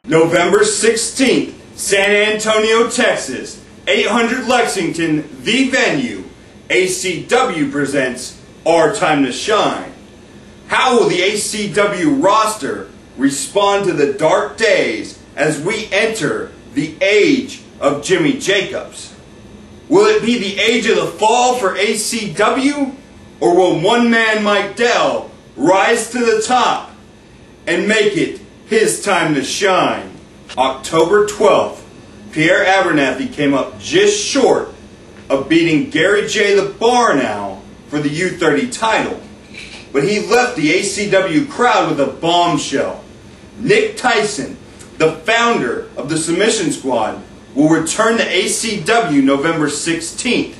November 16th, San Antonio, Texas, 800 Lexington, the venue. ACW presents Our Time to Shine. How will the ACW roster respond to the dark days as we enter the age of Jimmy Jacobs? Will it be the age of the fall for ACW? Or will one man Mike Dell rise to the top and make it his time to shine? October 12th, Pierre Abernathy came up just short of beating Gary J. the Barn Owl for the U30 title. But he left the ACW crowd with a bombshell. Nick Tyson, the founder of the Submission Squad, will return to ACW November 16th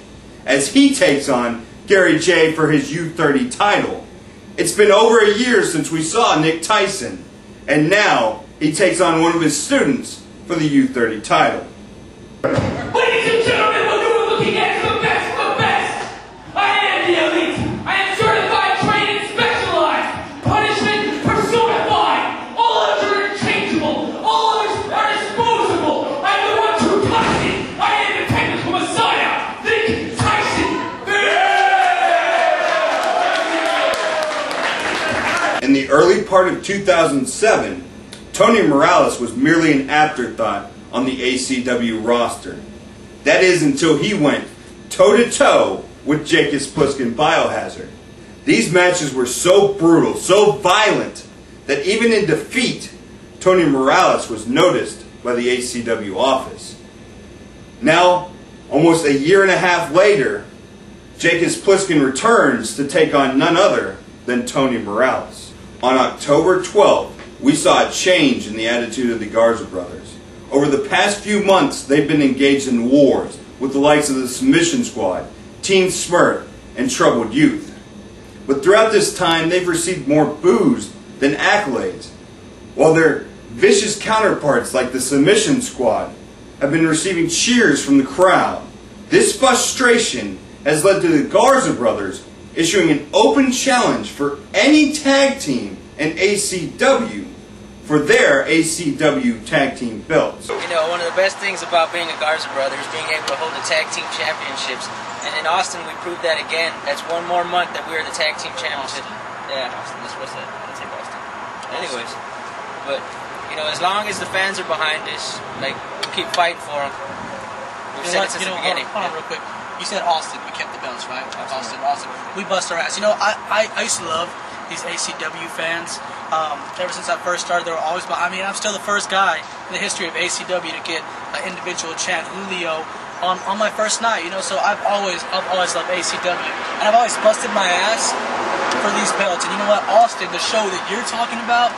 as he takes on Gary J. for his U30 title. It's been over a year since we saw Nick Tyson, and now he takes on one of his students for the U30 title. Ladies and gentlemen, what you are looking at is the best of the best. I am the elite. I am certified, trained, and specialized. Punishment personified. All others are interchangeable. All others are disposable. I am the one true toxic. I am the technical messiah. Nick Tyson. In the early part of 2007, Tony Morales was merely an afterthought on the ACW roster. That is, until he went toe-to-toe with Jacobs Pliskin Biohazard. These matches were so brutal, so violent, that even in defeat, Tony Morales was noticed by the ACW office. Now, almost a year and a half later, Jacobs Pliskin returns to take on none other than Tony Morales. On October 12th, we saw a change in the attitude of the Garza brothers. Over the past few months, they've been engaged in wars with the likes of the Submission Squad, Team Smurf, and Troubled Youth. But throughout this time, they've received more boos than accolades, while their vicious counterparts like the Submission Squad have been receiving cheers from the crowd. This frustration has led to the Garza brothers issuing an open challenge for any tag team in ACW for their ACW tag team belts. You know, one of the best things about being a Garza brother is being able to hold the tag team championships. And in Austin, we proved that again. That's one more month that we are the tag team championship. Yeah, Austin. That's what's that? Let's say Austin. Anyways, but you know, as long as the fans are behind us, like we keep fighting for them. We've said it since the beginning. Hold on real quick. You said Austin. We kept the belts, right? Austin. We bust our ass. You know, I used to love these ACW fans. Ever since I first started, they were always behind me. I'm still the first guy in the history of ACW to get an individual chant, Julio, on my first night. You know, so I've always loved ACW, and I've always busted my ass for these belts. And you know what, Austin, the show that you're talking about,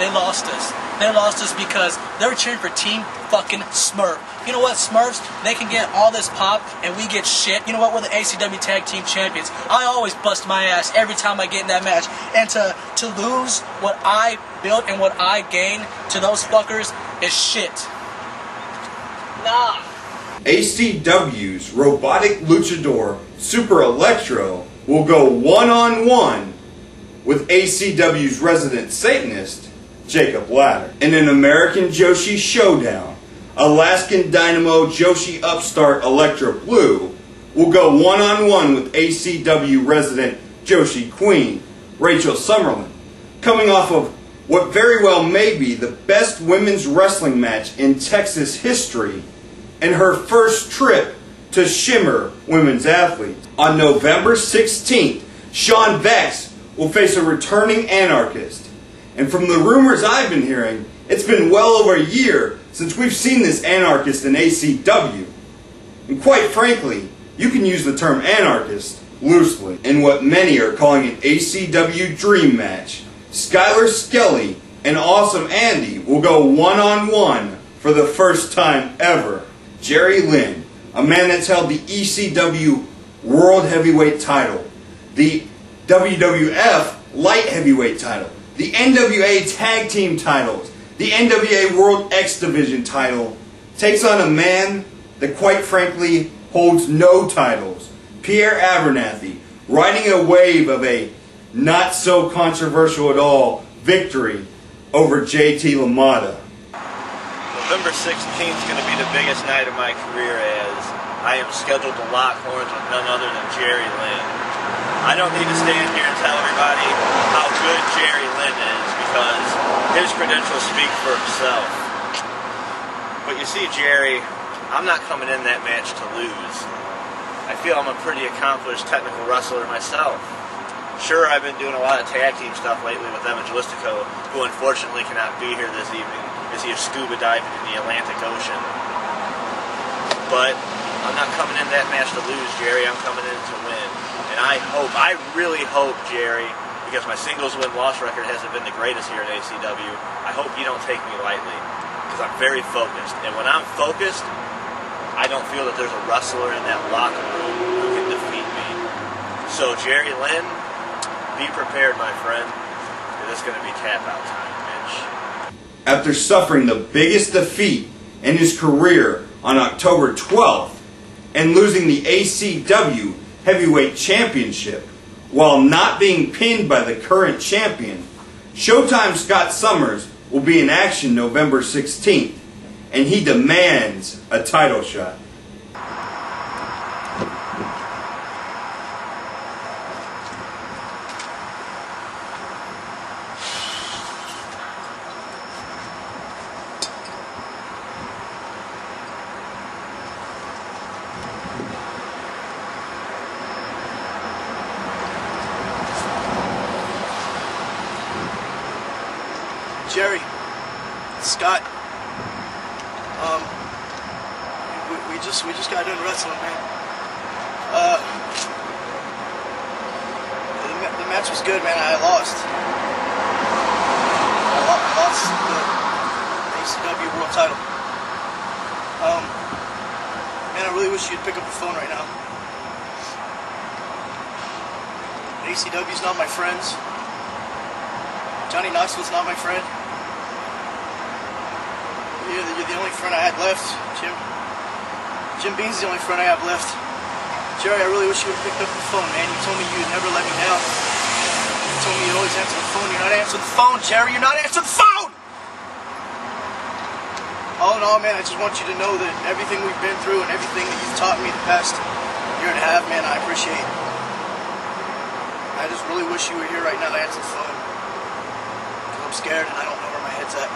they lost us. They lost us because they were cheering for Team fucking Smurf. You know what, Smurfs, they can get all this pop and we get shit. You know what, we're the ACW Tag Team Champions. I always bust my ass every time I get in that match. And to lose what I built and what I gained to those fuckers is shit. Nah. ACW's robotic luchador Super Electro will go one-on-one with ACW's resident Satanist Jacob Ladder. In an American Joshi showdown, Alaskan Dynamo Joshi upstart Electra Blue will go one-on-one with ACW resident Joshi Queen Rachel Summerlin, coming off of what very well may be the best women's wrestling match in Texas history and her first trip to Shimmer Women's Athletes. On November 16th, Sean Vex will face a returning Anarchist. And from the rumors I've been hearing, it's been well over a year since we've seen this Anarchist in ACW. And quite frankly, you can use the term Anarchist loosely. In what many are calling an ACW dream match, Skylar Skelly and Awesome Andy will go one-on-one for the first time ever. Jerry Lynn, a man that's held the ECW World Heavyweight title, the WWF Light Heavyweight title, the NWA Tag Team titles, the NWA World X Division title, takes on a man that quite frankly holds no titles, Pierre Abernathy, riding a wave of a not so controversial at all victory over JT LaMotta. November 16th is going to be the biggest night of my career, as I am scheduled to lock horns with none other than Jerry Lynn. I don't need to stand here and tell everybody how good Jerry Lynn is, because his credentials speak for himself. But you see, Jerry, I'm not coming in that match to lose. I feel I'm a pretty accomplished technical wrestler myself. Sure, I've been doing a lot of tag team stuff lately with Emma-Jalistico, who unfortunately cannot be here this evening as he is scuba diving in the Atlantic Ocean. But I'm not coming in that match to lose, Jerry. I'm coming in to win. And I really hope, Jerry, because my singles win-loss record hasn't been the greatest here at ACW, I hope you don't take me lightly, because I'm very focused. And when I'm focused, I don't feel that there's a wrestler in that locker room who can defeat me. So, Jerry Lynn, be prepared, my friend, because it's going to be tap-out time, bitch. After suffering the biggest defeat in his career on October 12th and losing the ACW Heavyweight Championship while not being pinned by the current champion, Showtime Scott Summers will be in action November 16th, and he demands a title shot. Jerry, Scott, we just got done wrestling, man. The match was good, man. I lost. I lost the ACW World Title. Man, I really wish you'd pick up the phone right now. ACW's not my friends. Johnny Knoxville's not my friend. You're the only friend I had left. Jim Bean's the only friend I have left. Jerry, I really wish you would have picked up the phone, man. You told me you'd never let me down. You told me you'd always answer the phone. You're not answering the phone, Jerry. You're not answering the phone! All in all, man, I just want you to know that everything we've been through and everything that you've taught me the past year and a half, man, I appreciate. I just really wish you were here right now to answer the phone. Because I'm scared and I don't know where my head's at.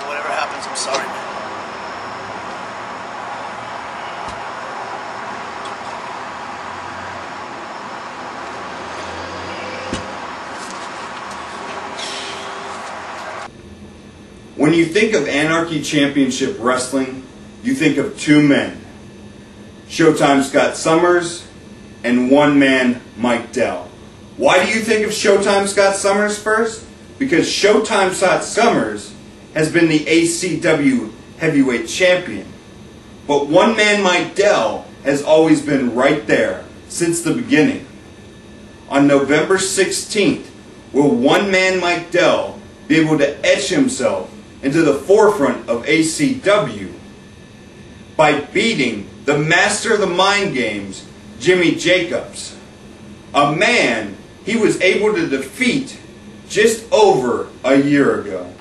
Whatever happens, I'm sorry, man. When you think of Anarchy Championship Wrestling, you think of two men. Showtime Scott Summers and one man Mike Dell. Why do you think of Showtime Scott Summers first? Because Showtime Scott Summers has been the ACW Heavyweight Champion. But one man Mike Dell has always been right there since the beginning. On November 16th, will one man Mike Dell be able to etch himself into the forefront of ACW by beating the master of the mind games, Jimmy Jacobs, a man he was able to defeat just over a year ago.